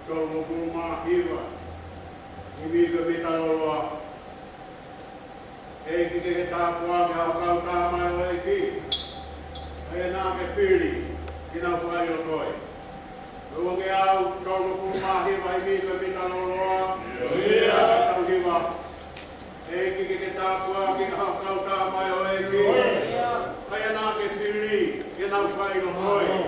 Tōmo fuma hiwa. Iwi ka mitaroloa. Eiki ke tāpua ke hau kau tāmai o eiki. Hei nā ke whiri ki nā whai o toi. Rua ke au tōmo fuma hiwa iwi ka mitaroloa. Ia tau hiwa. Eiki ke tāpua ke hau kau tāmai o eiki. Hei nā ke whiri ki nā whai o toi.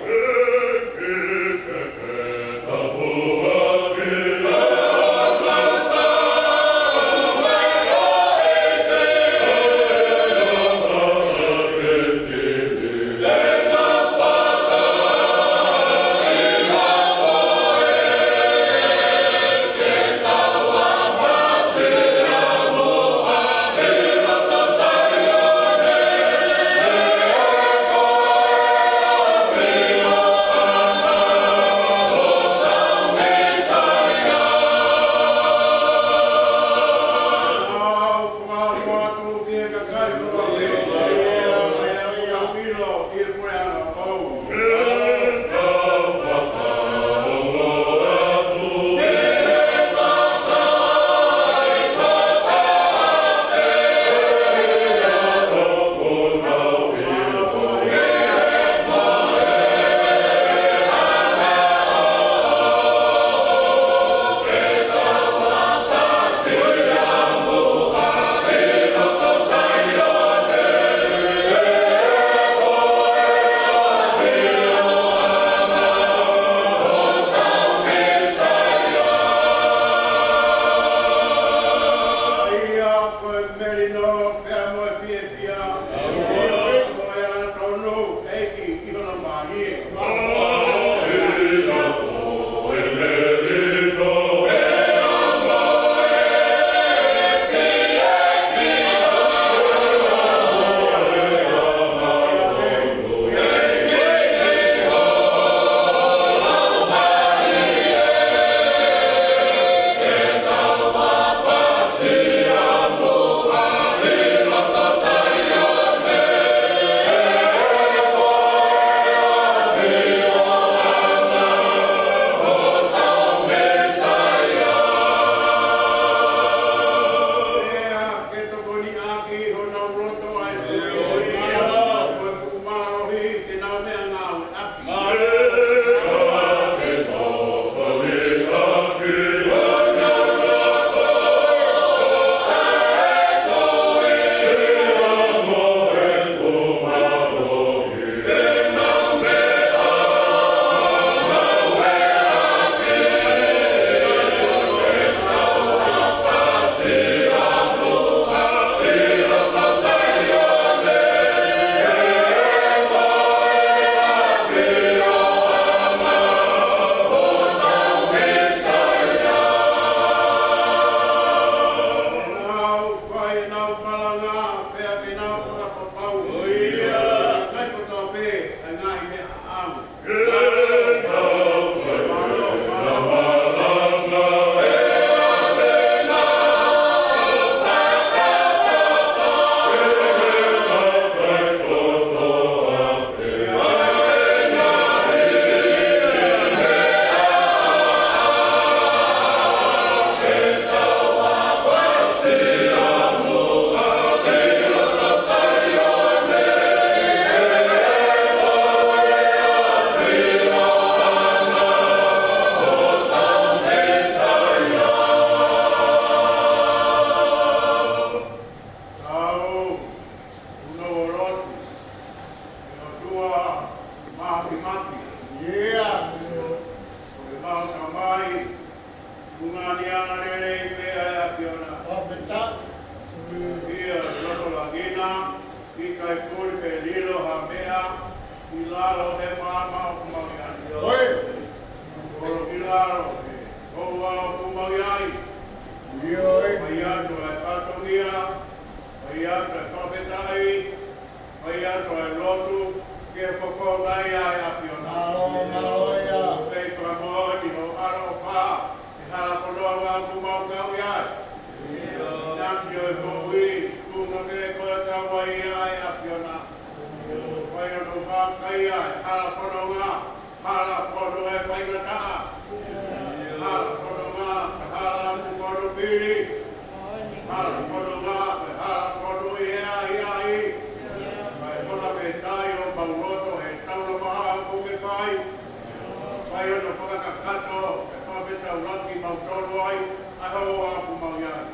no whakakakato, e whawhetau raki mau toro ai, a hoa aku mau iai.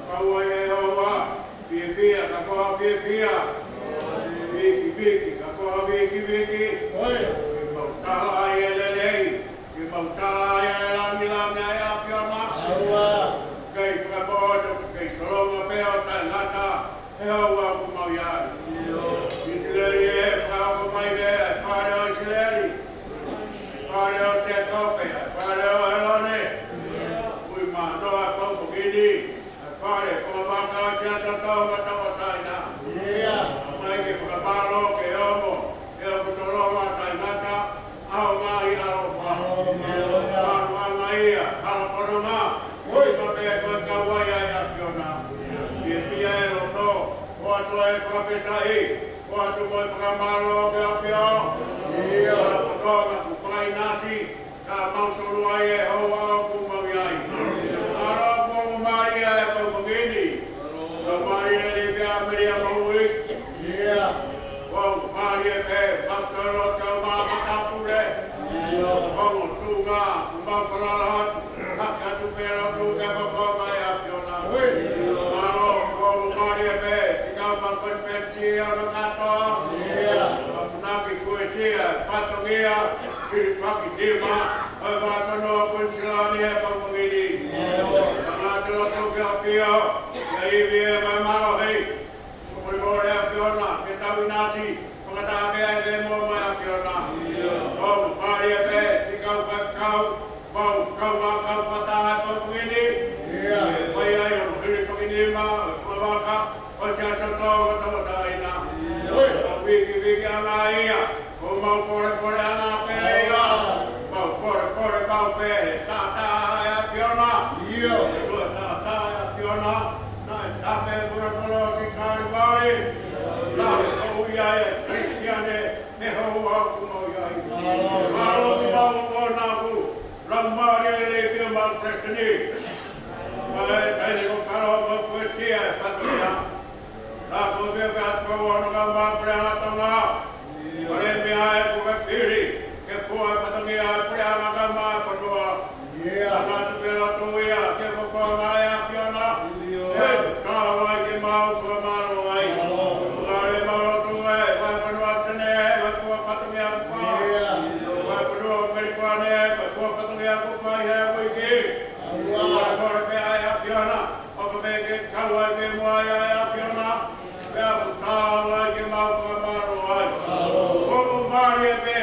Kaua e hoa, pia, ka koha pia. Viki, ka koha viki. Ki mau tala ai e lelei, ki mau tala ai e langi ai a piona. Kei whakamodo, kei toronga peo tai ngata, e hoa aku mau iai. Isileri e whakako mai e whare o Isileri. Whare o te kope, whare o Elone. Ui noa kauko gini, whare ko maka o te atatau matawataina. Mai ke whakamaro ke omo, e o kutoronga tai ngata, ao ngahi aro whaho. Wharuanga ia, alo whanonga, ui mapea koe kawai ai a Fiona. Pia e roto, o ato e whawhetai, o atu moe whakamaro ke a Fio. Ora whatonga ku pai nati, ka mautoro ai e hoa o ku mau iai. Aro ku o Maria e kauko gini, ka Maria e pia Maria maui. Wau Maria e mautoro kau maa matapure. Wau tuga, ku mau whanarahat, ka tu pera tu ke whaponga e a Fiona. Aro ku o Maria e tikau whapenpensi a rakato. Naki kuetia, patongia, kiri fakinima, oi wākanoa punchilani e kaupangini. Ngātila tauke a pio, ia iwi e mai maro hei. Kukuri mōre a Fiona, ke tawinati, whakatāke ai e mō mai a Fiona. Wau, pāri e pē, tikau whakau, wau, kau wā kau whatā e kaupangini. Whai ai o hiri fakinima, whawaka, o te atatau katawataina. Viki anga ia, ko mau kore anga pēre ia. Mau kore mau pēre, tā e a Fiona. Tā e a Fiona, nai tāpe whakatoro ki kāri wāi. Tāpe kou ia e Christiane, me hau aku mau iai. Maro ki mau ko nāku, rau maari e le pio mau Prestoni. Mai taini ko karo mau fuetia e patoria. Rāko te pēat kau anu ka māprea atonga. Pare mea e kuka piri, ke pua patangi a prea ka māpanua. Tātātu pēra tuia, ke whakanga e a Fiona. E kāwai ke mau kua maro ai. Ngare maro tuwe, vai panua tene, vai pua patangi a kupa. Vai panua merikwane, vai pua patangi a kupa i he wiki. Kore pēa e a Fiona, oka me ke kawai ke mua e a Fiona. Pea putawa ke mau whamaro ai. Koku Māori e pē,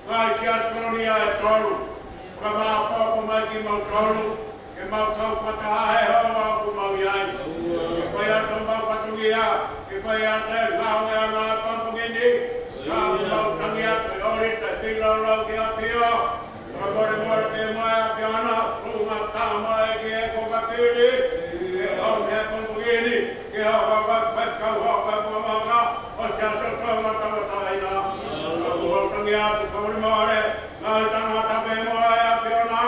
ngai ki Ascolonia e toru. Whamā pōku mai ki mau toru, ke mau kau whatahae hau au ku mau iai. Ke whai ato mau whatungia, ke whai ate ngāo e a ngā pampungini. Ka mau tangi atu e orita e whilaurau ki a pio. Ka more ke mai a Fiona, runga tāma e ki e koka piri. Ke au me pampungini. Ke hawaka whatkau hawaka whamaka, o te atatau matawataina. Ka kumautangi atu kauri maare, ngāi tangata me moa e a Fiona.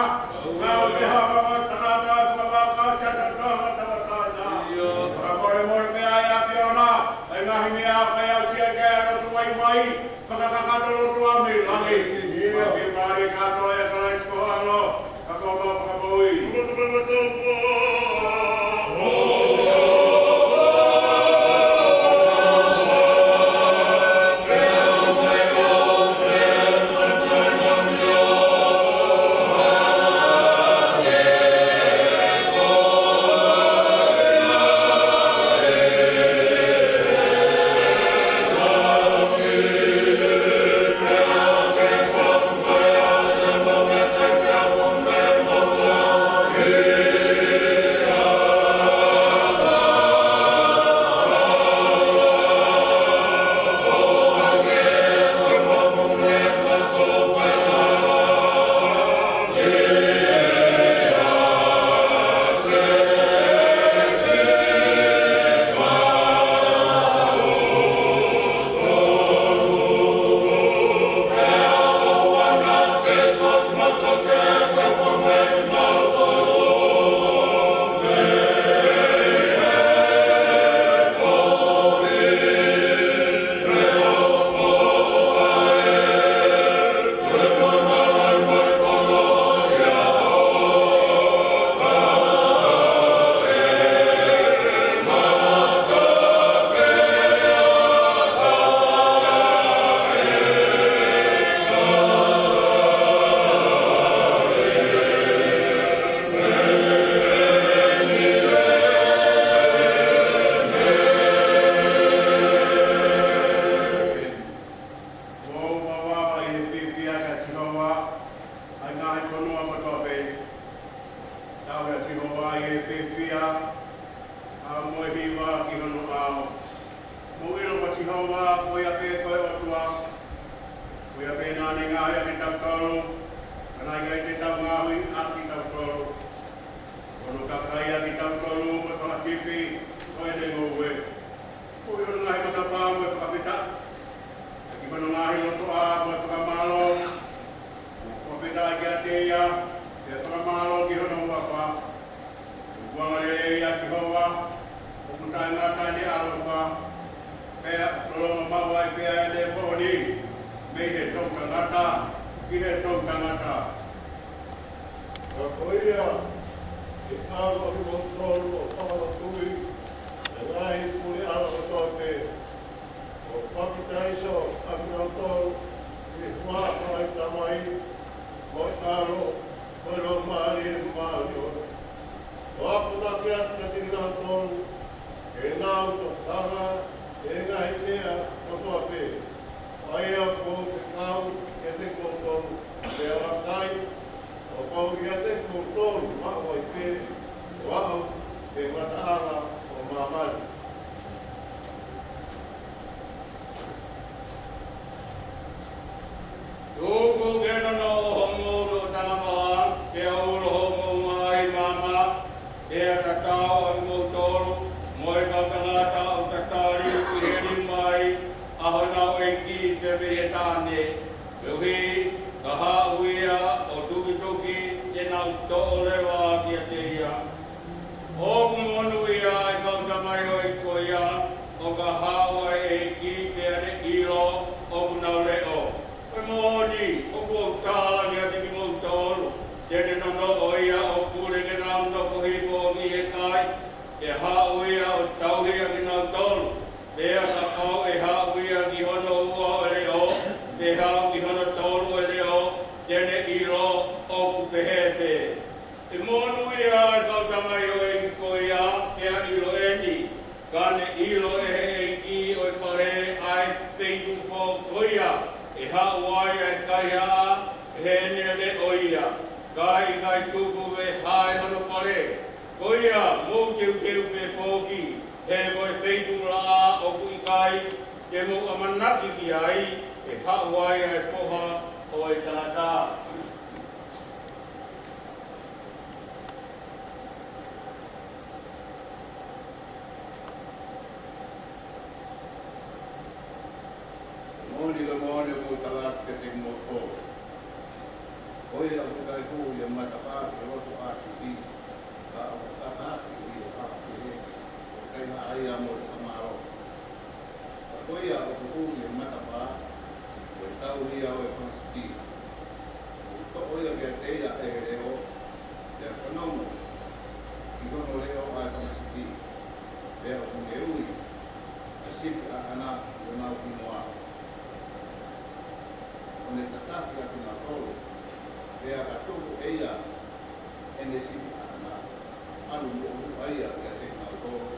Ngāi te hawaka tangata whamaka, te atatau matawataina. Ka more ke ai a Fiona, ai ngahi mea kai au tia ke a rotu wai, whakakakato rotu a milangi. Ka whiu maari katoa e karai skohalo, ka koma whakapaui. Amen. ai ngā he konua matoa pe. Tau ea tiho wai e whiwhia, a moe hiwa ki hono ao. Mo ilo pa tiho wā, koe a pe koe otua, koe a pe nāne ngāhi a te tau tolu, kanai kai te tau ngāhui a ki tau tolu. Kono kakai a ki tau tolu, mo whakatipi, koe te ngōwe. Ko ilo ngāhi matapā, mo whakapita. Ki kono ngāhi loto a, mo whakamalo, whakapita ki a te ia, e whakamalo ki hono uawha. Kuanga le ia si hoa, o kutai ngātai ne alofa, pea tolonga mawai pea e le pōni, mei he tau tangata, ki he tau tangata. Ka koia, e kālo i mo tōru o whakala tui, e ngāhi puli ala o tōpe, o whakitaiso, akina tōru, i huāka i tamai, mo i kālo, mo i lo maari e maari o. O aku na te atu na tiri ngā tōru, e ngāu to tanga, e ngāhi mea o tōpe. Ai a kou te kāu, e te kou tōru, te arakai, o kou ia te kou tōru, mako i pere, o au, te mataanga o māmari. Tōku kena no hongo ro tangamaha, ke auro hongo mai mama, ke a tatao ai mō tōru, moe ka tangata o tatari u heri mai, aho nau e ki se vire tāne. Uhi, ka hauia o tukituki, te nau tōre wā ki a te ia. Oku monu ia e kau tamai o e ko ia, o ka hawa e ki te ane ilo, oku nau leo. Koe mōni, o kua tāla ki a te ki mō tōru, tēne nono o ia o kure ke nā mnoko hipo ki e kai, e hau ia o tauhia ki nā tōru, pēa ka kau e hau ia ki hono ua o reo, te hau ki hono tōru o reo, tēne iro o kupehepe. E mōnu ia e kau tamai o e ki ko ia, ea ilo eni, kane ilo e ki o e whare ai peitu po koia, e hauai e kai a, he nere o ia. Kai kai tuku e hae mano whare. Koia, mō keu keu pe whōki, he koe wheitu la a o kui kai, ke mō amanaki ki ai, e hauai e whoha o e tangata. Mōni ka mōni ko talat ke te mō tōru. Koe a kukai kū i a matapā ke roto ACB, ka a kutahaki i o haki he, o kai na ai a mō tamaro. Ka koe a kū i a matapā, o e tau hi au e whasiti. O to oia ke a teia e reo, te a whanaumo, i kono reo ai whasiti. Pea o kunge ui, a sipi a ana i o nau ki moa. O ne tataki a kina tōru, pea ka tōru eia e ne sipi ana anu mo'u aia ki a te kina tōru,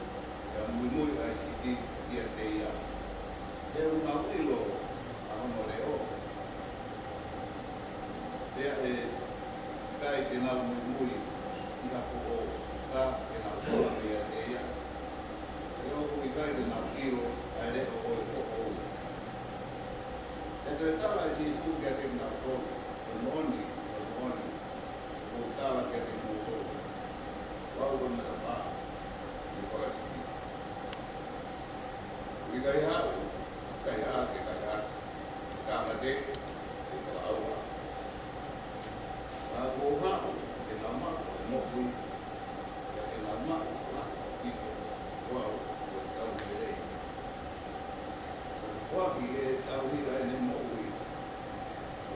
e a mui mui ai siti ki a te ia. E unga uilo a hono reo. Pea e kai te nau mui mui i hapo o ka e nau tōra ki a te ia. E o kui kai te nau kiro ai reo o e whoko o. E te tala i si sku kia te mna tōru, o moni, o tala kia te mna tōru. Wau kona ta pā, i kora siki. Ui kai hau, kai hake, kai hake. Kāma te, te kala aua. Nā kō hau, te nā mako, e mokui, ia te nā mako, lako, kiko, wau, o tau ki rei. Waki e tau hira e ne mo ui,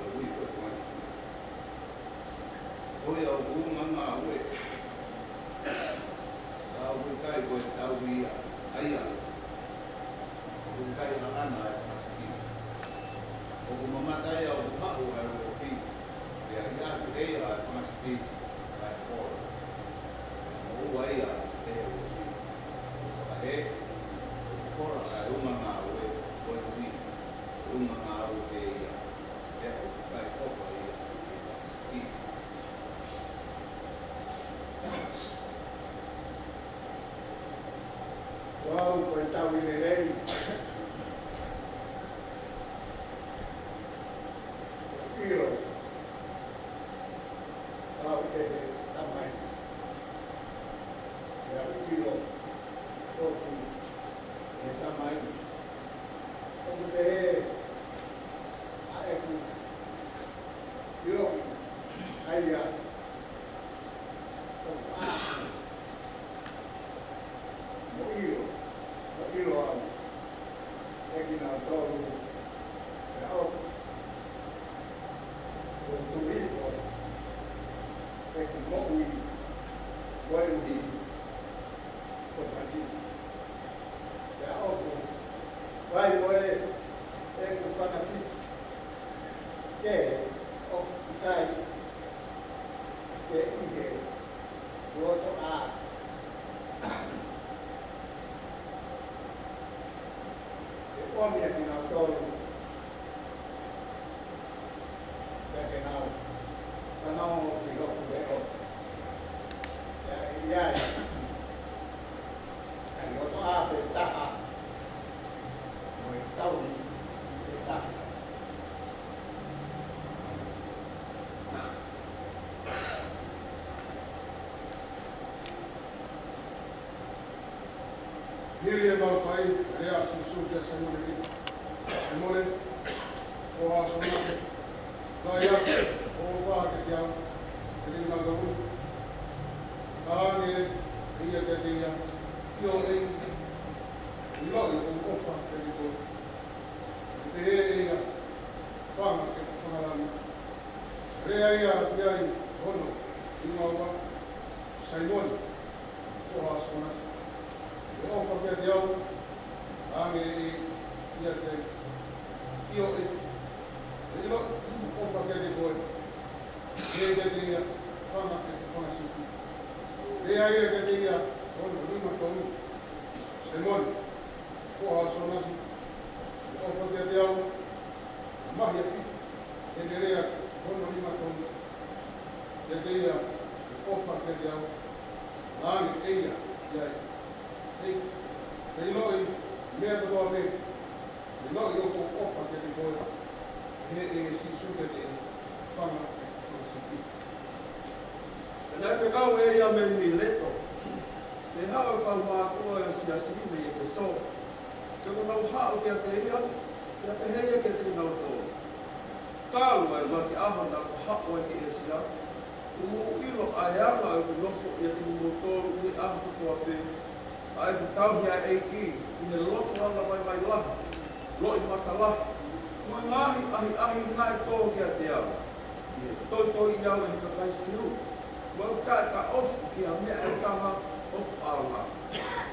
o ui koe mai. Koe au unga ngā ue, tau ui kai koe tau hira, aia, ui kai a ana e pasiki. O ku mamatai au hau e o fi, e a hiatu eia e pasiki, ai kora. O ua eia e o fi, o whakahe, o kora kai unga ngā ue, koe ui, unga ngā ue e ia, e o kai kopa ia, e pasiki. tau koe tau I le rei. Iro. Tau e tamai. E au tiro. Toki. E tamai. Toku te he. A eku. Iro. Aia. Toku a. Mo iro. Mo iro au. Eki nā tōru. E au. O tuiko. Eki mo ui. Waiuhi. O pati. E au. Vai oe. Eki whanaki. Ke. O kai. Ke ike. Roto a. E omia ki nā tōru. Peke nau. Kanau ki hoku leo. Iai. Ai roto a pe taha. Moi tauri. Pe taha. Hili e mau kai, rea si suja sa mole ki. E mole, o aso nake. Lai ake, o wāke ki au, e ni maga ui. Tāne, ia te tia, i o ei, i loi o ofa te ni koi. E te e ia, whanga ke whangarani. Rea ia ki ai, hono, i maua, saimoni, o aso nake. E ofa kia te au, ange ia te io e. E ilo, ofa kia te koe. E te te ia, whanga e whangasiki. Rea ia te te ia, ono, rima tonu. Semoni, koha sonasi. E ofa kia te au, mahi a pi. E te rea, ono, rima tonu. E te ia, ofa kia te au, ange e ia, iai. Te iloi, mea te toa me, iloi o ko ofa ke te koe, he e si suke te whanga e siki. Nai whekau e ia me mi leto, te hao kau maa kua e si asiri me e te so, te ko tau hao kia te ia, te te heia ke te nau tō. Kālu ai ma ki aha nā ko hao e ke e si a, umu ilo ai anga e ku nofo i a te mo tōru ni aha kutua pe, ai te tau hea e ki, i he loto anga mai laha, lo i mata laha. Moi ngahi ahi nai tō kia te au. I he toi i au e he kakai siru. Moi kai ka ofu ki a mea e kaha ofu aunga.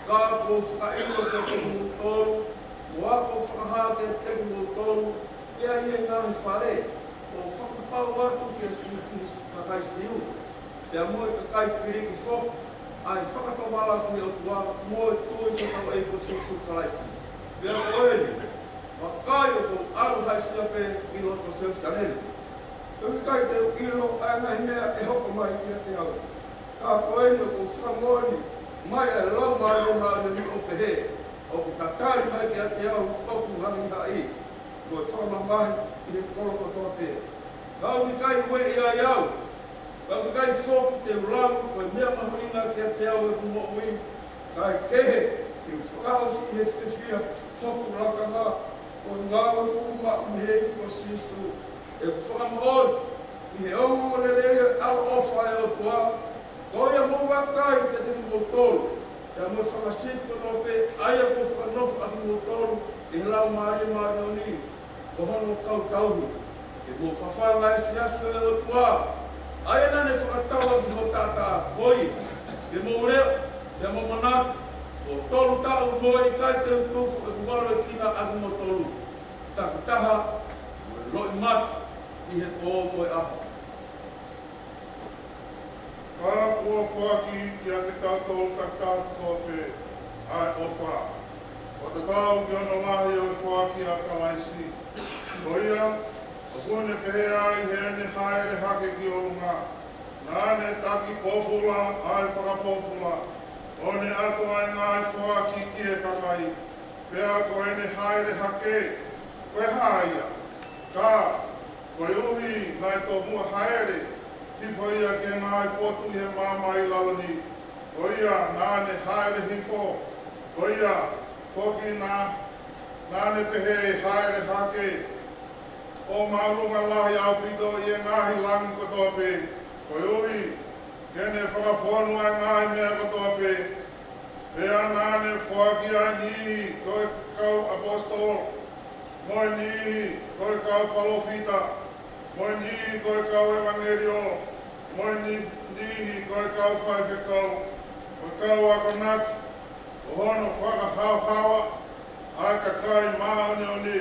Ka ko whakaino te teku tōru, mo ako whakaha te teku tōru, ia i e ngahi whare, o whakapau atu ki a siru ki he kakai siru. Pea moi kakai piriki whoku, ai whakatawala ki o tua, moi tui ko tau e ko susu kalaisi. Pea koeni, wakai o kou alu haisia pe i loto seu sarele. Tuki kai te ilo ai ngai mea e hoko mai ki a te au. Ka koeni o kou whamoni, mai e lau mai o mai ni o pehe. O ku tatari mai ki a te au, o ku hangi hai. Koi whamamahi i he koroko toa pe. Kau ki kai ue i ai au. Kau ki kai whoki te ulangu, koi mea mahuina ki a te au e kumo ui. Kai kehe, ki whakaosi i he whiwhia, toku raka ngā. Ko ngāwa kuma umhei ko sisu. E whakamon, i he ongo lelea alo ofa e o tua. Ko ia mo wakai te te mo tolu. Ia mo whakasiko no pe, aia ko whakanofu aki mo tolu. I he lau maari o ni. Ko hono kau tauhi. E mo whawhanga e siasu e o tua. Aia nane whakatawa ki ho tata koi. E mo reo, e mo manatu. O tolu tau mo i kai te utuku e kuwaro e kina aki mo tolu. Taku taha, loi mat, i he o mo e aho. Kara kua whaki ki a te tātou takātua pe ai o whā. O te tau ki ono mahi o whaki a kalaisi. Ko ia, o kune pehe ai he ene haere hake ki o runga. Nāne taki pōpula ai whakapōpula. O ne ato ai ngai whoa ki kie kakai. Pea ko ene haere hake. Koe haia. Ka. Koe uhi nai tō mua haere. Tifo ia ke ngai potu he mama i lalani. Ko ia nāne haere hifo. Ko ia whoki nāne pehe haere hake. O maalunga lahi au pito i e ngahi langi kotoa pe. Koe uhi. Kene whakawhonu ai ngahi mea kotoa pe. Pea nāne whaki ai nihi koe kau apostol. Moi nihi koe kau palofita. Moi nihi koe kau evangelio. Moi nihi koe kau whaiwhekau. Koe kau ako naki. O hono whakahauhawa. Ai ka kai maone o ni.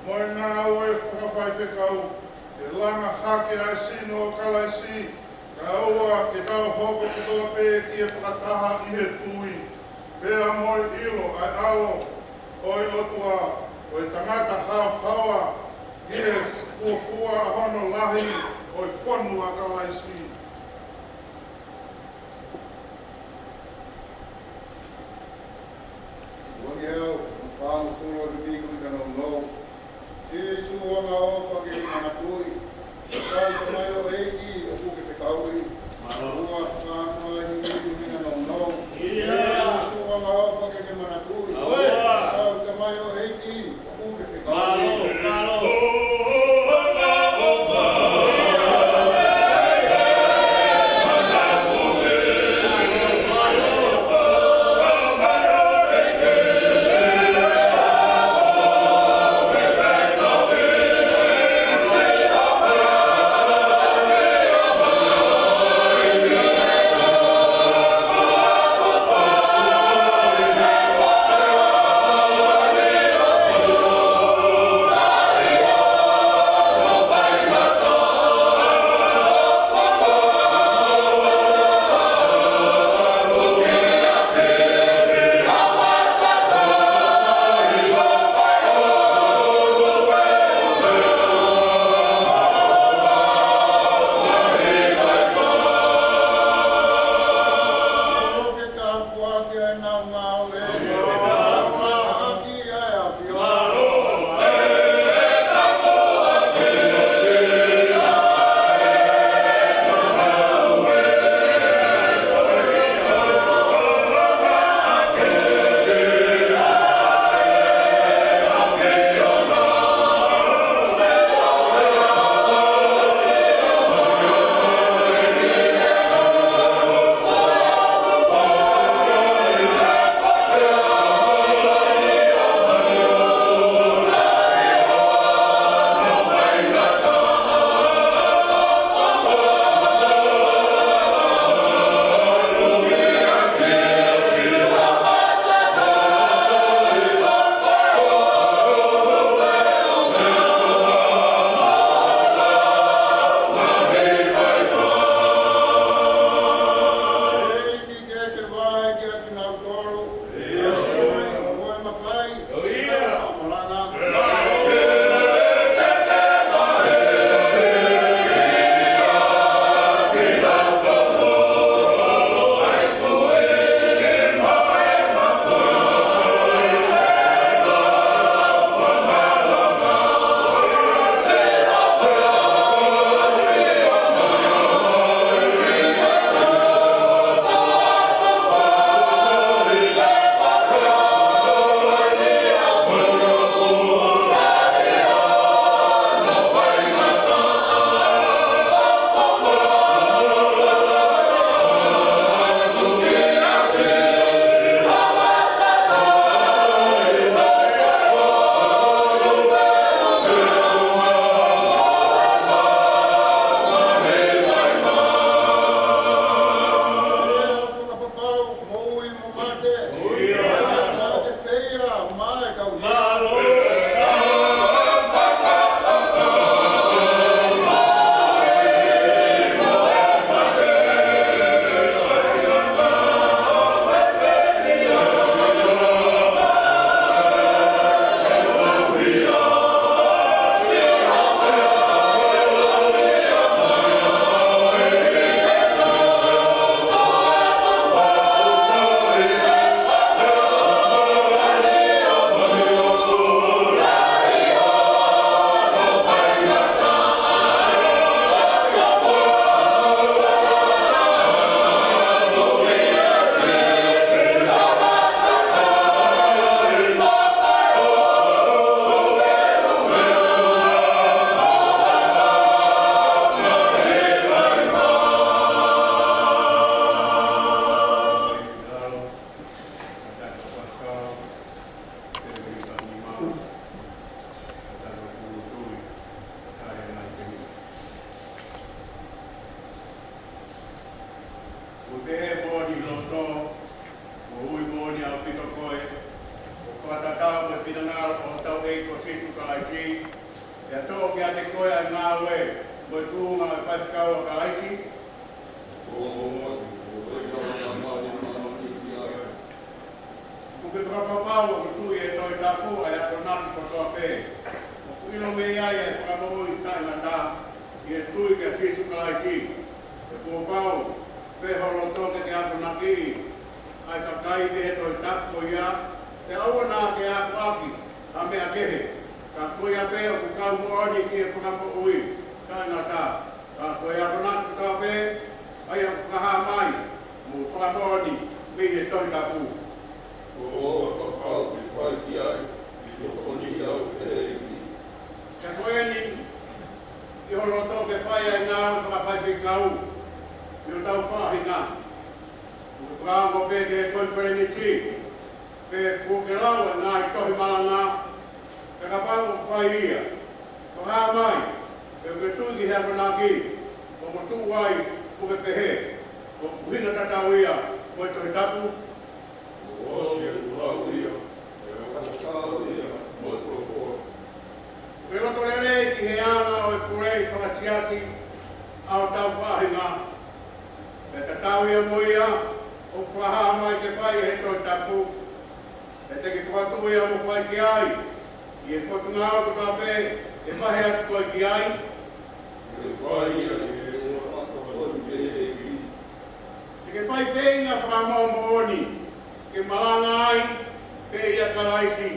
Moi ngā oe whakawhaiwhekau. E langa hake ai sino o kalai si. Ka ua ke tau hoko kutoa pe ki e whakataha i he tui. Pea moi ilo ai alo oi otua oi tangata hawa i e fuafua a hono lahi oi whonu a kalaisi. Wangi au, whaangu kuro te piku i kano no. Ki suanga o whake i mana tui. Kau te mai o eiki o puke te kauri. Ua whaangu ai ni piku i kano no. Ki suanga o whake i mana tui. Kau te mai o eiki o puke te kauri. Hey! te moni loto, o ui moni au pito koe, o whatatau me pinangaro o tau e ko tisu kalaiki, e a tō ki a te koe a ngā ue, mo tūnga e whatikau a kalaisi. Kuke whakapapau o kutui e toi tapu ai ato naki ko toa pē. O kuino me ai e whakamoi taina tā, i e tui ki a tisu kalaisi. E kua pau, peholo toke ke ato naki, ai ka kai me e toi tapu ia, te aua nā ke a paki, a mea kehe. Ka koe a pē o ku kau moani ki e whakapo ui, taina tā. Ka koe ato naki toa pē, ai a whakaha mai, mo whakamoni, me e toi tapu. Ka koe ni, i horo toke whai ai ngā o whakapaipi kau, i o tau whahinga. Ko whaango pē ke koe whareniti, pē kōke lau e ngā i tohi malanga, ka kapau o whai ia. Ko hā mai, e uke tūki hea konaki, o ko tū wai, uke pehe, o kuhina tatau ia, koe tohi tapu. Ke roto rere ki he ana o e kurei whakatiati au tau whahinga. E te tau ia moia o whaha mai ke whai he toi tapu. E te ki whakatu ia mo whai ki ai. I e kotu ngā o ka pē e whahe atu koe ki ai. Te ke whai whenga whamau mooni. Ke maranga ai pe ia karaisi.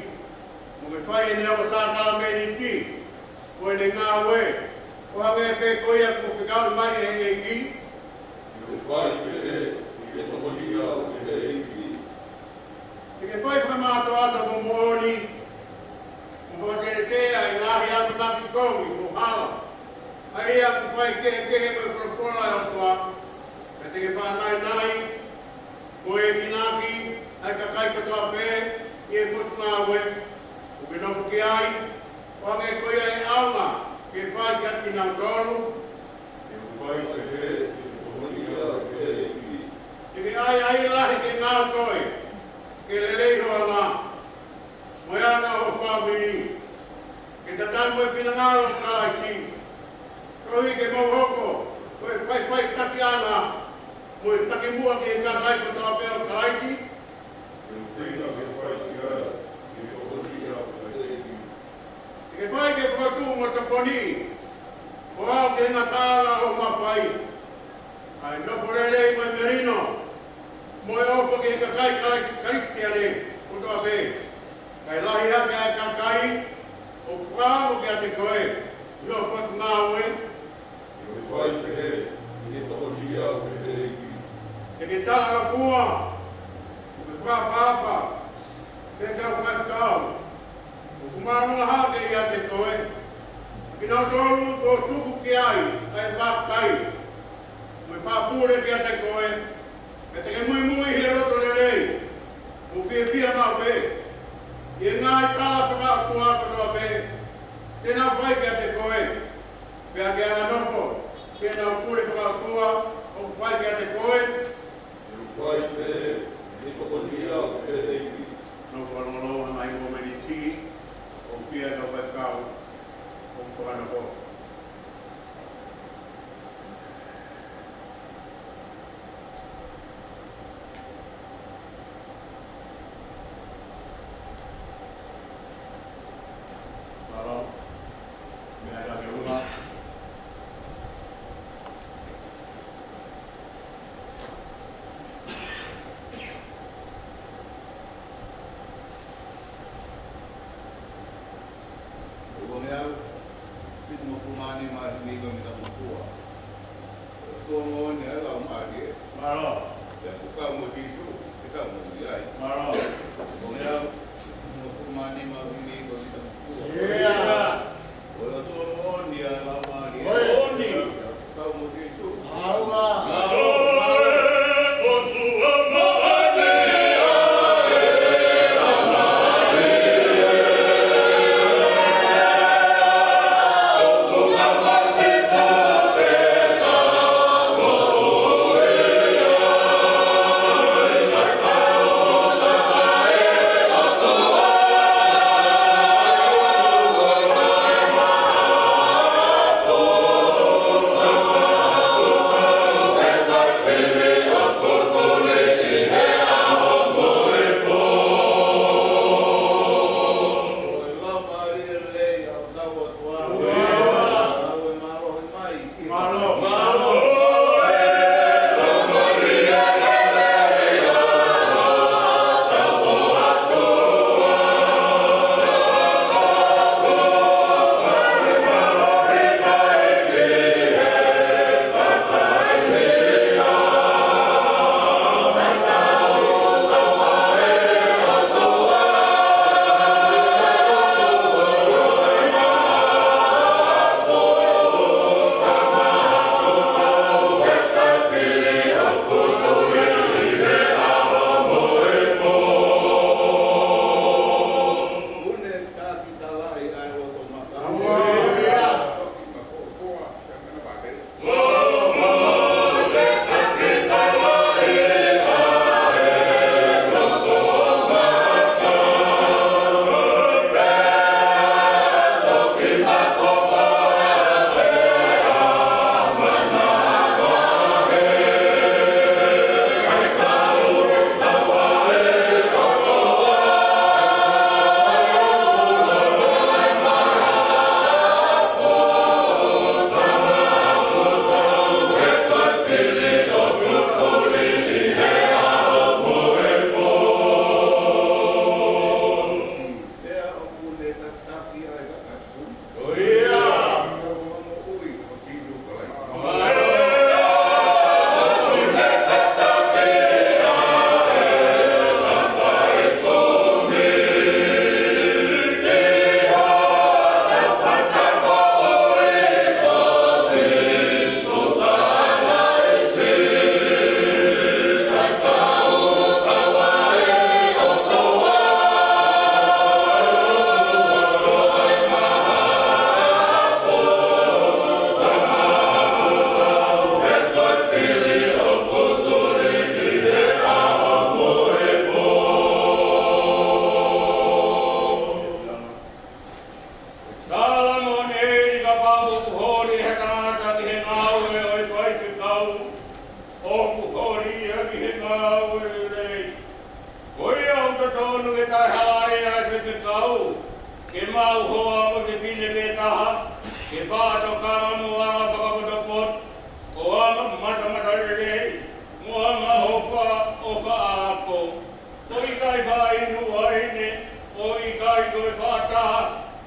Mo me whai e nea o sākara meni ki. Koe ne ngā ue. Ko hawe pe koe a ko whikau mai e ki. Te ke whai whamāto ata mo mooni. Mo whakeretea e ngāhi atu naki kongi mo hala. Ai ea ku whai kehe mo e whakora e otua. Te ke whanai nai. Koe e kinaki. Ai ka kai katoa pē, i e putu ngā ue, o ke nofu ki ai, o ange koe ai aunga, ke whai ki ati ngā tonu. Te ke ai lahi ke ngā koe, ke lelei hoa ngā, moe ana o whāmini, ke tatango e pina ngāro karaiti, kohi ke mau hoko, koe whai taki ana, moe taki mua ki e ka kai katoa pē o karaiti, ke whai ke whakatū mo te poni, o au ke ngā tāna o mawhai. Ai nofo rerei mo e merino, mo e ofo ke ka kai karisti ane, o toa pē. Kai lahi hake ai ka kai, o whāmo ke a te koe, i o patu ngā ue. Te ke tala kua, whapapa, te kau whaitau. O kumarunga hake i a te koe. Ki nau tolu ko tuku ki ai, ai whakai. Mui whapure ki a te koe. E te ke mui he roto rerei. O whia mau pē. I e ngāi tala whakakua katoa pē. Tēnā whai ki a te koe. Pea ke ana nofo. Tēnā pure whakakua, o whai ki a te koe. No whanolo hana i mōmeni tī, o whia ka whaikau, o whanako. Taro, mea ka te unga. kau, o kuhori a ki he ngau e rei. Koi au ta tonu e tai hae a te te kau, ke mau hoa mo te whine me taha, ke whāto kama mo anga whakapoto pot, o anga mata rei, mo anga ofa ako. Koi kai whainu aine, o i kai koe whātaha,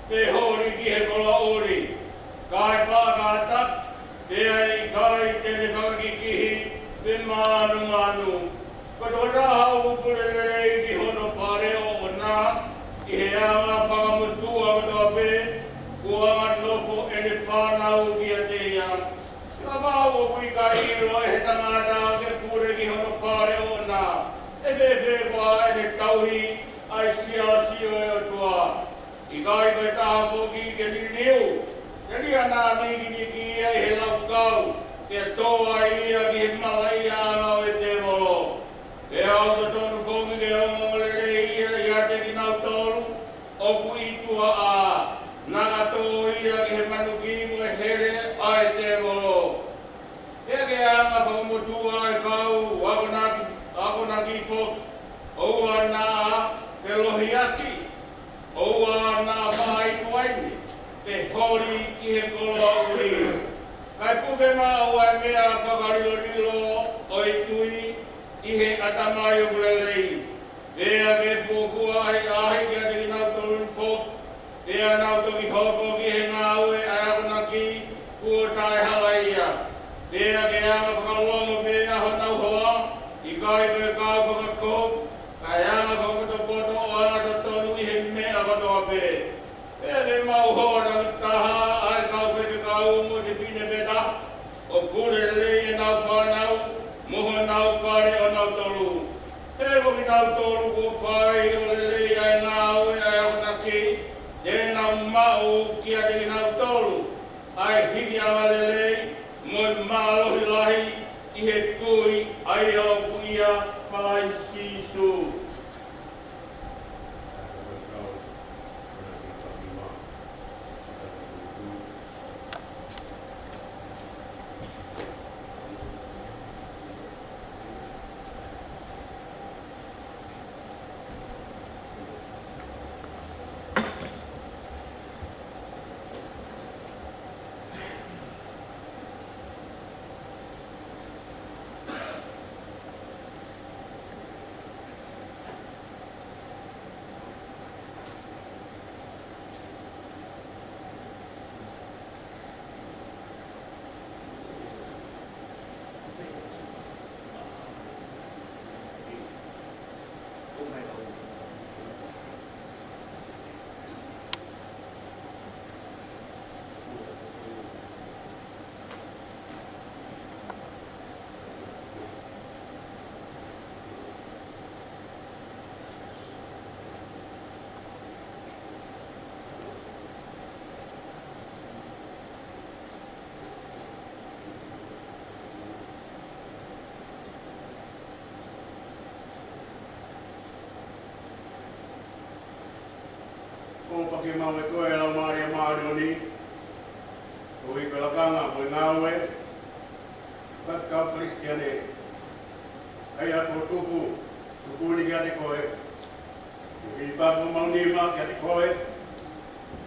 te hori ki he kola ori. Kai whakata, te ai kai tene whakakikihi, te manu. Kato raha upure rei ki hono whare o nā, ki he anga whakamutua katoa pē, ko anga nofo e ne whanau ki a te ia. Ka wau o kui ka iro e he tangata ke pure ki hono whare o nā. E whewhe kwa e ne tauhi ai siasio e o tua. I kai koe taha whoki ke niu. Ke ria nā miki ki ia i he lau kau. Ke toa ia ki he mala ia ana o e te molo. Ke au to tonu whoki ke ongole rei ia te ki nau tolu. O kui tua a. Nanga tō ia ki he manuki mo e here ai te molo. E ke anga whakamotua e kau. Ako na ki whoki. Oua nā te lohi ati. Oua nā whai tuaini. Te hori ki he kola uri. Kai puke mau e mea whakarilo o i tui i he atamai o kulelei. Ea ke pōkua ai ahi kia te ki nau tolun whok. Ea nau toki hoko ki he ngāu e aakuna ki kua tai hala ia. Ea ke anga whakalongo mea ho nau hoa. I kai koe kāu whakakou. Kai anga whakatopoto o anga to tonu i he mea katoa pē. Ea ke mau hoa na taha ai kau wheke kau mo te whine beta. O kure lei e nau whanau, moho nau whare o nau tolu. E koki nau tolu ko whai o lei ai ngāu e ai au naki. Tēnau mau kia te ki nau tolu. Ai hiki amale lei, moi mālohi lahi i he tui ai au kuia pai sisu. Kōpa ke mau e koe lau maari a maaroni. Ko i kalakanga mo i ngāue. Katkau Kristiane. Ai a ko tuku ni ki ate koe. I whaku maunima ki ate koe.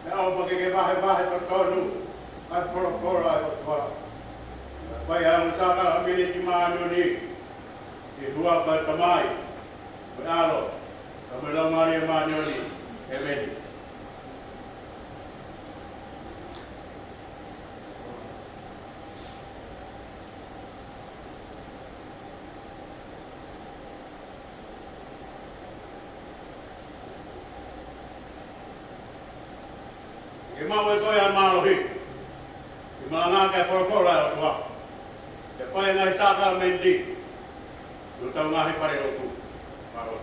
E au pake ke wahe pa tonu. Ai pora ai pa tua. Pai au saka amini ki maaroni. I hua pa tamai. Ko alo. Ka lau maari a maaroni. Amen. Ke mau e koe a mālohi. Ke malanga ke whorofora e o tua. Ke whae ngai sākara menti. No tau ngahi pare o tu. Maro.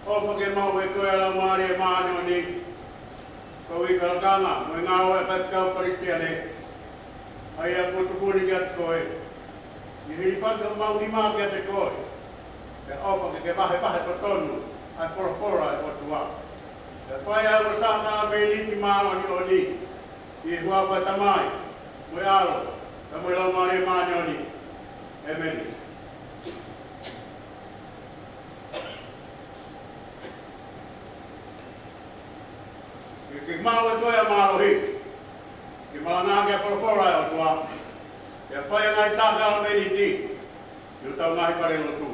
Opa ke mau e koe ala maari e maani o ni. Kowi kalakanga, mo nga o pat kau Kristiane. Ai aku tu kuni kat koe. Ni hiri pat mau di ma kat koe. Ke opa ke bahe patonu. Ai fora o tua. Ke faya o sa na beli ti ma ni oni. Ki hua pa tamai. Mo alo. Ka mo lo mare ma ni oni. Amen. Ki mau e toia marohi. Ki malanga ke fora o tua. Ke faya ngai sa ka beli ti. Yu tau ngai pare lo tu.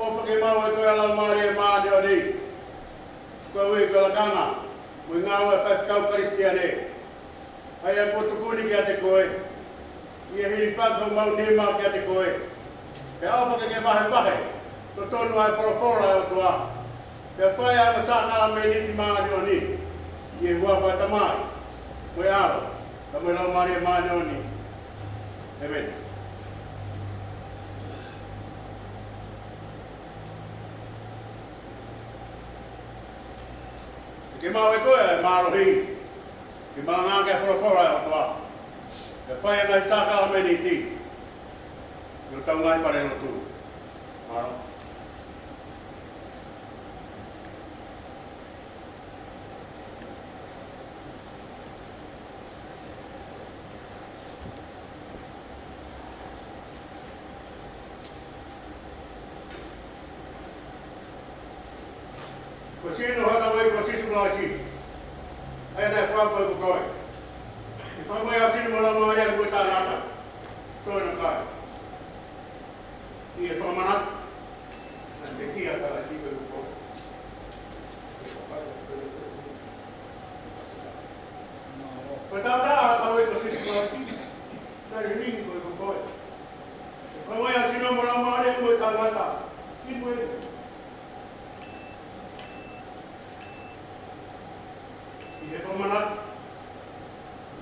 O pake mau e toia lau maari e maa deo ni. Koe ui kalakanga. Mui ngau e pat kau Kristiane. Ai e potukuni ki ate koe. Ia hiri pat mau nima ki ate koe. Ke au pake ke pahe. To tonu ai porofora e o tua. Ke whai ai masa ngala me niti maa deo ni. Ia hua pa tamai. Mui aro. Ka mui lau maari e maa deo ni. Amen. Ke mau e koe e marohi. Ke malanga ke fora e o tua. Ke whai ngai sākala me ni ti. Io tau ngai pare no tu. Maro. Ko sino hata wei ko sisu la si. Ai na kwa ko koe. Ki fa mo ya sino mo la mo ya ko ta nata. Ko no kai. Ia fa manat. Na te kia ta la si ko ko. Ko ta hata wei ko sisu la si. Na ri ko koe. Ki fa mo ya sino mo la mo ya ko ta nata. Ki mo Ia pa manat.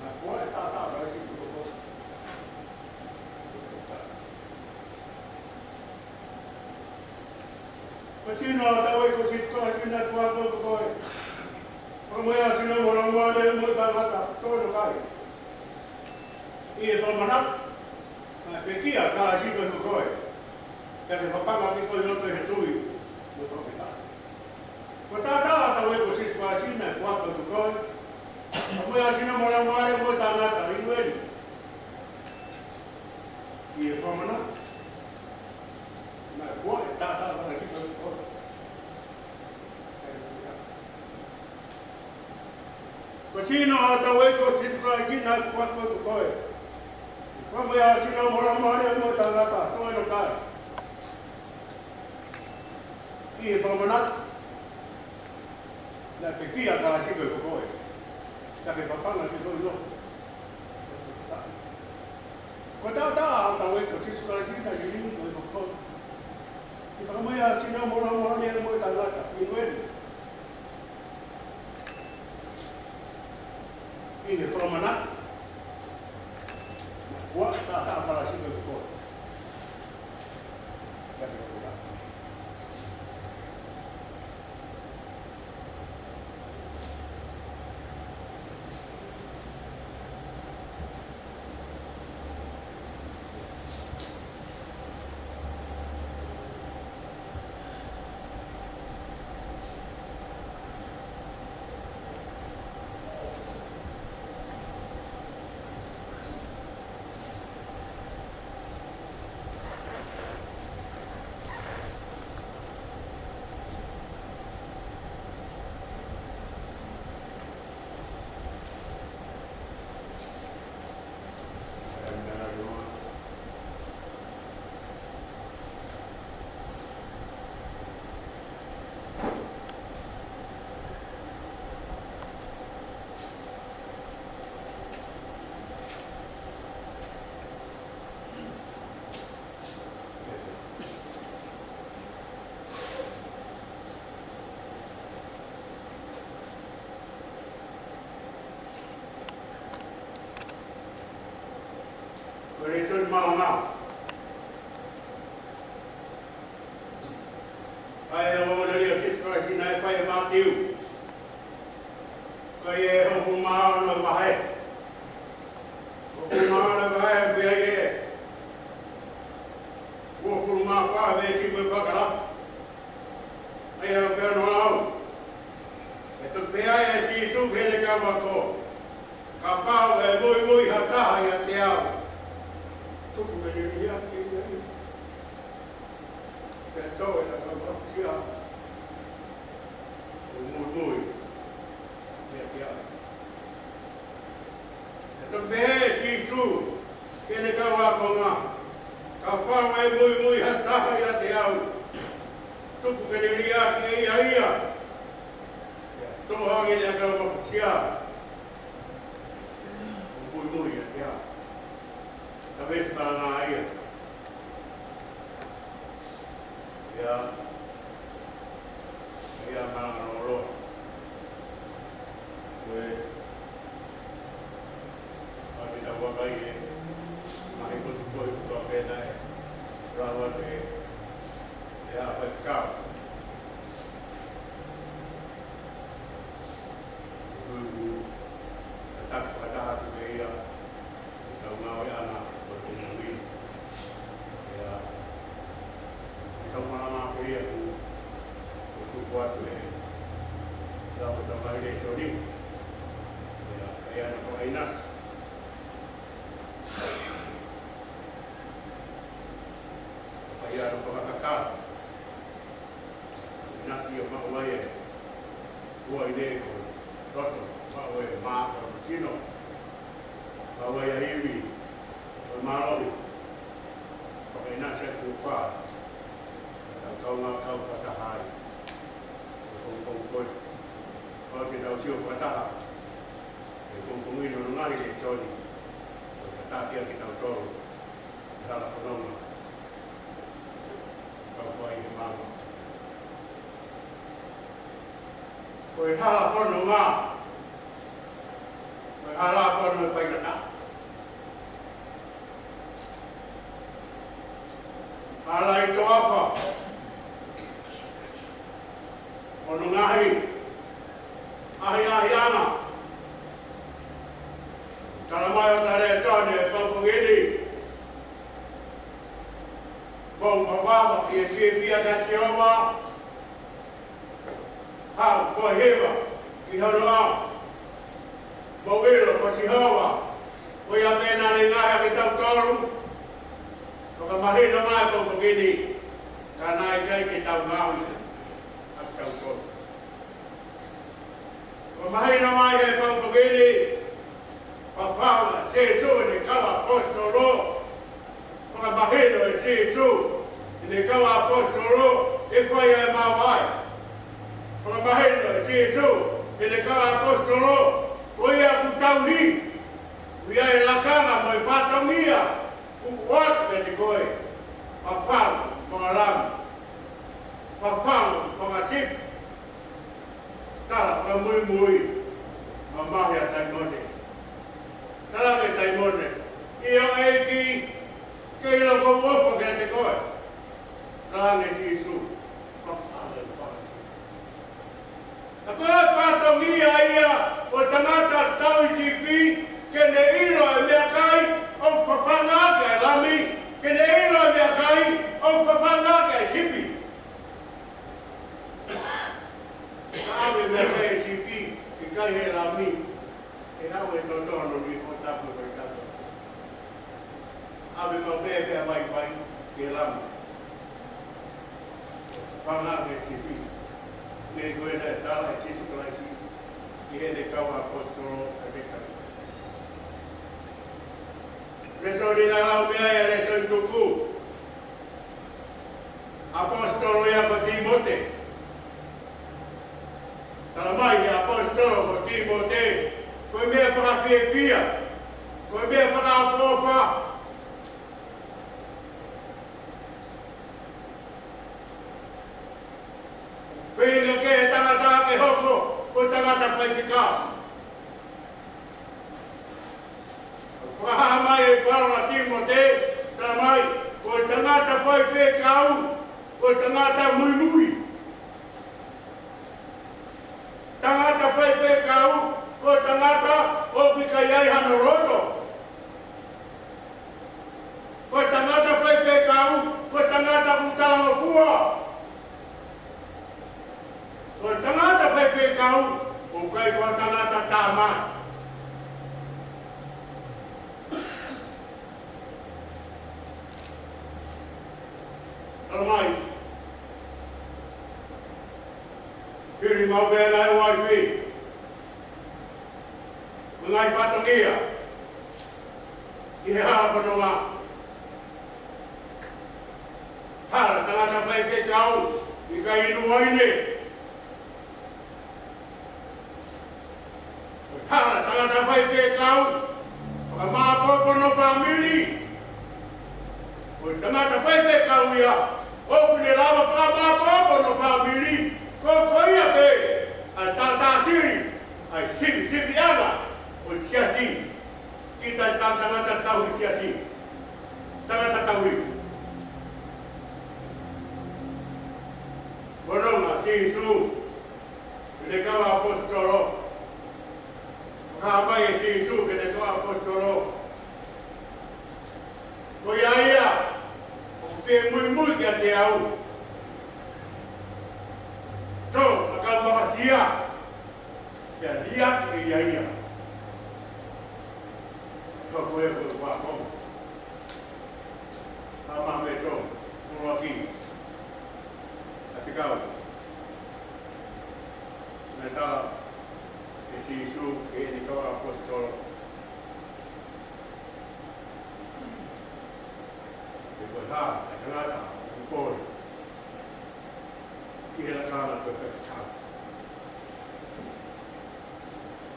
Na koe e tata rai ki ko. Ko sino ta wei ko sisu ko ki na kwa ko koe. Pa mo ya sino mo la mo le mo ta mata. Ko no kai. Ia pa manat. Na pe kia ka si ko koe. Ka te papanga ki ko no te hetui. Mo to ki ta. Ko ta wei ko sisu ko ki na kwa ko koe. Mo ya sino mo la mo le mo ta mata. Ringueli. Ia pa manat. Na koe ta rai ki ko koe. Ko sino ta wei ko sisu ko ki na kwa ko koe. Ko mo ya sino mo la mo le mo ta mata. Ko no kai. Ia pa manat. Na pe kia ka si ko koe. Ka pe papanga ki ko no. Ko ta wei ko sisu ko ki na yini ko koe. Ki pa mo ya sino mo la mo le mo ta mata. Ringueli. Ia pa manat. Wa ta para si ko koe. Ka pe ko. Kare sun malanga. Ai o le le sis ka si nai pai ma tiu. Kai e ho ma no mai. Ho ma na mai be ye. Ho ma pa ve si be bakara. Ai o be no au. E to pe ai si su ve le ka ma ko. Ka pau e mui ha ta ya te au. Tu ku me ni ya ki ni. Pe to e la ka ma sia. Mui. Ya te au. E to pe si su ke le ka wa ko nga. Ka pau e mui ha ta ya te au. Tu ku me ni ya ki ia. Tu ha le ka ma sia. Mui ya. Talvez para na área. Ya. Ya para no lo. Pues aquí está guapa ahí. Más y tu pena es bravo de ya pescado. Tak pada tu dia. Tahu mau ya anak. Mana dia untuk buat lalu tambah dia sodi, ya kayak anak pemainas, kayak anak pengakakal, nasi yang mau ya, buat ini roto, mau ya mak kino, mau ya Hili, malu, pemainas yang kufa. Kau nak kau kata hai, kau kita usia kata, kau ini orang lain yang curi, kata dia kita tahu, dalam penoma, kau faham mana? Kau halah penoma, kau halah penoma pai kata. Halah itu apa? Onungahi, ahi ana. Kalau mau tadi cakap bang begini, bang bawa dia dah siapa, hal boheba, iharuah, bawil pasti hawa, boleh pena dengar kita tahu, kalau mahir nama bang begini, karena itu kita mahu. Mahir nama yang bang begini, papa Yesus ini kau apostolo, kalau mahir Yesus ini kau apostolo, apa yang mawai, kalau mahir Yesus ini kau apostolo, kau yang aku tahu ni, kau yang lakana mau patamia, kuat jadi kau, papa pengalam, papa pengasih. Kalau mui mama ya Simon ni, kalau ke Simon ni, ia eki kailan kau apa kata kau, kalau ke Yesus, apa lepas. Aku patut ia, pertama tahu jipi, kena ilo meakai, au papanga ke lami, kena ilo meakai, au papanga ke sipi. Kami mereka cipi, ikan helami, kita berdoa di kota berkata. Kami mereka baik-baik helam. Pernah ke cipi, nego ada tahu cisu kelasi, dia dekau apostol kedekat. Resoli dalam biaya reson tuku, apostol yang bertimote. Kalau mai apostol Timote, kau biar para kia, kau biar para apa? Fila ke tanga ke hoko, kau tanga tak fai fika. whahamai e paura Timote, tamai, ko tangata pai pe kau, ko tangata mui mui. Tangata pai pe kau, ko tangata o pika iai hano roto. Ko tangata pai pe kau, ko tangata utala pua. Ko tangata pai pe kau, o kai ko tangata tama. Alamai, Hili mau kaya lai waifi, mengai patangia, ihe hala panonga. Hala tangata pai pe kau, ika inu waine. Hala tangata pai pe kau, whakamāpoko no family. Ko tangata pai pe kau ia, oku ne lava whakamāpoko no family. Ko koia pe, ai tata siri, ai siri ana, o siasi. Kita tangata tau siasi. Tangata tau i. Whanonga, si Isu, kene kawa apostolo. Kaamai e si Isu, kene kawa apostolo. Ko ia, o whi mui kia te au. Tō, akau makasia, kia riak e ia. Tō koe koe wākong. Hama me tō, muroaki. Ati kau. Nai tala, e si Isu, e ni kawa apostolo. E koe hā, e kangata, e kore. Kihela kāna koe whekatau.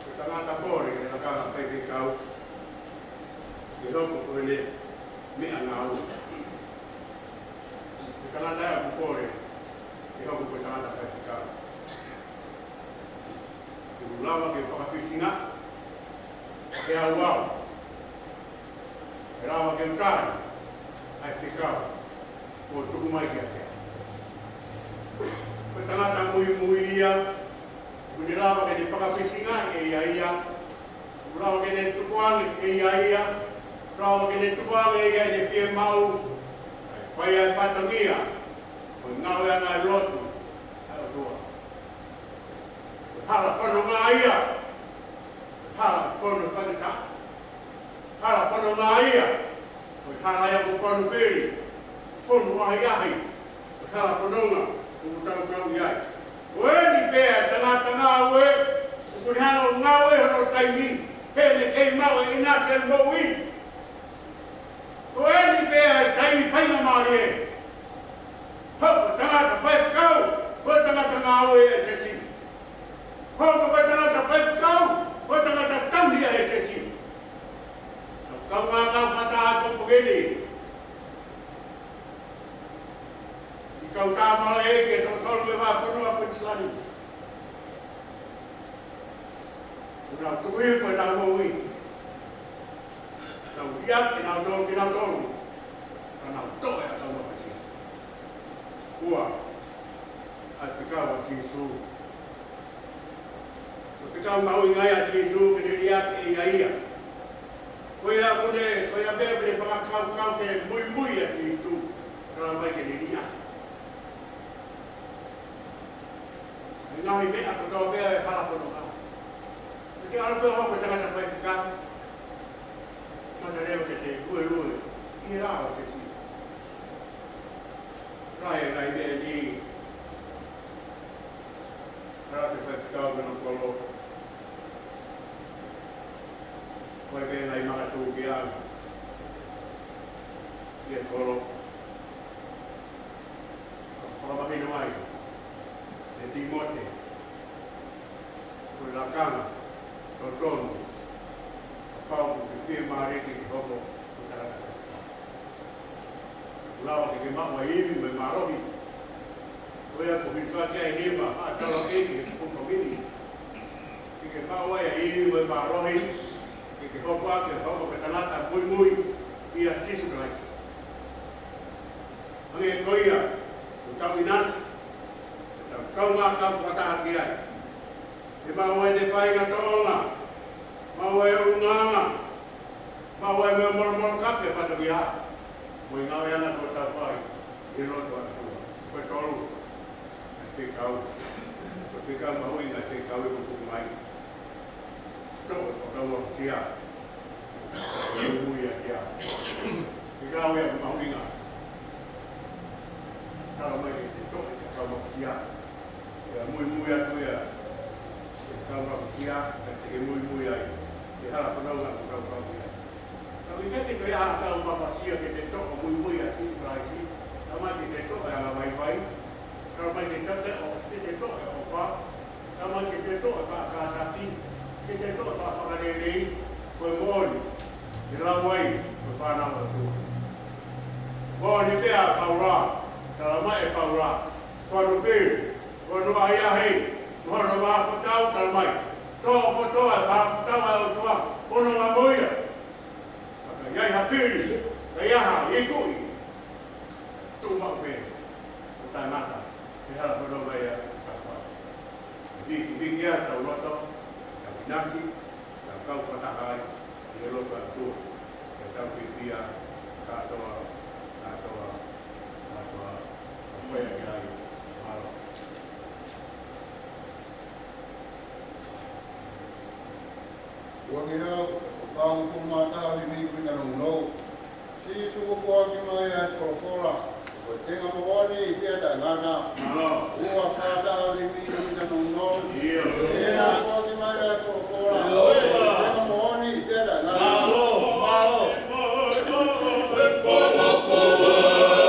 Koe tangata kore, kihela kāna whekatau. I hoko koe le mea ngā ua. Koe tangata ea kukore, i hoko koe tangata whekatau. I ulawa ke whakapisinga, ke au au. E rawa ke mkai, ai te kau, ko tuku mai kia kia. Ko tangata mui ia, ko ni rawa ke ni whakapisinga e ia. Ko rawa ke ne tukuangi e ia. Rawa ke ne tukuangi e ia ne pia mau. Pai ai whatangia, ko ngau ea ngai lotu, ai o tua. Hala whanu ngā ia, hala whanu whanita. Hala whanu ngā ia, ko hala ia ko whanu whiri, whanu ahi ahi, ko hala whanunga. Kau kau iai. Koe ni pēa tangata ngā ue, kuni hano ngā ue hono taimi, pēne kei mau e ina sen moui. Koe ni pēa taimi paima maari e. Hoko tangata whaipikau, koe tangata ngā ue e teti. Hoko koe tangata whaipikau, koe tangata tauhia e teti. Kau ngā kau whataha kompogeni. Kau tāmara e ke tō tolu e wāpunua Queenslandi. Kuna tuhi koe tau mōui. Tau riak e nau tōru ki nau tōru. Ka nau toe a tau makasia. Ua, ai whikau a Tisu. Ko whikau maui ngai a Tisu ke te riak e ia. Koe a kune, koe a bea kune whakakau ke mui a Tisu. Kara mai ke te riak. Ngahi mea ko tau mea e hala pono ngā. Ke ala pēo hoko tangata whaipika. Mata rewa ke te ue. I rawa se si. Rai e ngai mea ni. Rā te whaipika o mena kolo. Koe mea ngai maka tū ki au. I e kolo. Whakamahino ai. E Timote, koe lakana, tō tonu, a pau ko te whia māreke ki hoko o tarata whakatau. Ulawa ke maua iwi me marohi, koe a ko hitwake ai nema, a tala eke ke pukongini. Ke maua iwi me marohi, ke hoko ake hoko tangata mui ia sisu kalaisi. Ange koia, utau inasi, kau ngā kau whakahaki ai. E mau e te whainga tonga, mau e urunganga, mau e mea moro kape whatawi ha. Moi ngau e ana ko tau whai, i roto atua. Koe tolu, e whikau. Koe whikau mahui ngai whikau e kuku mai. Tau e whakau whakisia. E ui a kia. Whikau e mahui ngai. Tau mai e te tohe te kau whakisia. E mui atu e kau whakisia, e te mui ai. E hala whanau ngā kau whakisia. Tau i kete koe aha kau mawhasia ke te toko mui a sisu karaisi. Tau mai ke te tohe ala vai. Tau mai ke tate o te tohe o wha. Tau mai ke te tohe whakatati. Ke te tohe whakarelei. Koe mōni. Te lauai. Koe whanau atua. Mōni te a paura. Tala mai e paura. Whanu whiru. Whanu aia hei. Whanu whakotau tala mai. Tō kotoa whakotau au tua. Whanu ngā moia. Iai hapiri, ka iaha, i kui. Tū mau pe, o tai mata, te hala whanau mai a kawha. Viki a tau roto, ka winasi, ka kau whatahai, i e loka atua, ka tau whiwhia, katoa, a whea ki ai, maro. Wangi hau, Pau fumata di ni kuna no si su fo ki mai a so fora o tenga mo ni ke da ngana Malo. o fata di ni kuna no Ia. e fo ki mai a so fora o tenga mo ni ke da ngana malo Oh,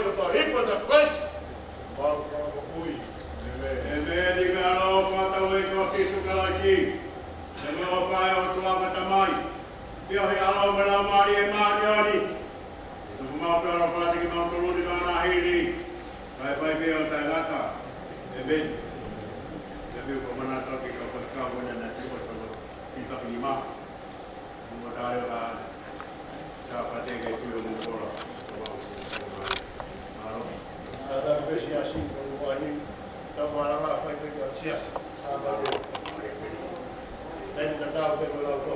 ko to hipo ta koe. Pau ko kui. E me di galo pata wei ko sisu kalaki. E me o pai o tua matamai. Pio he alo me lau mari e mari oni. Tu mau pe alo pata ki mau tolu di mana Hili. Pai pai pio tai lata. E ben. E pio ko mana tau ki ka pas ka wena na ti ko ki fakinima. Mo dai la. Sa pate ke tu mo pora. Ada besi asing ko ani. Ta mara ma fai ko sia. Aba. Dan ta ta ko la ko.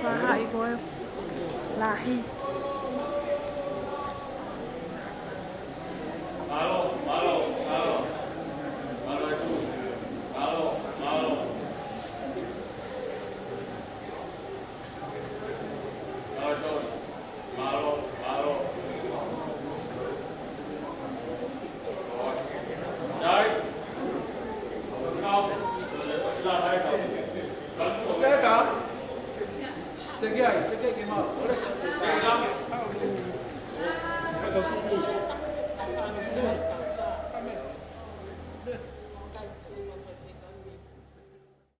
Và hại của em là Hi. Xe cả. Thế kia, cái mà.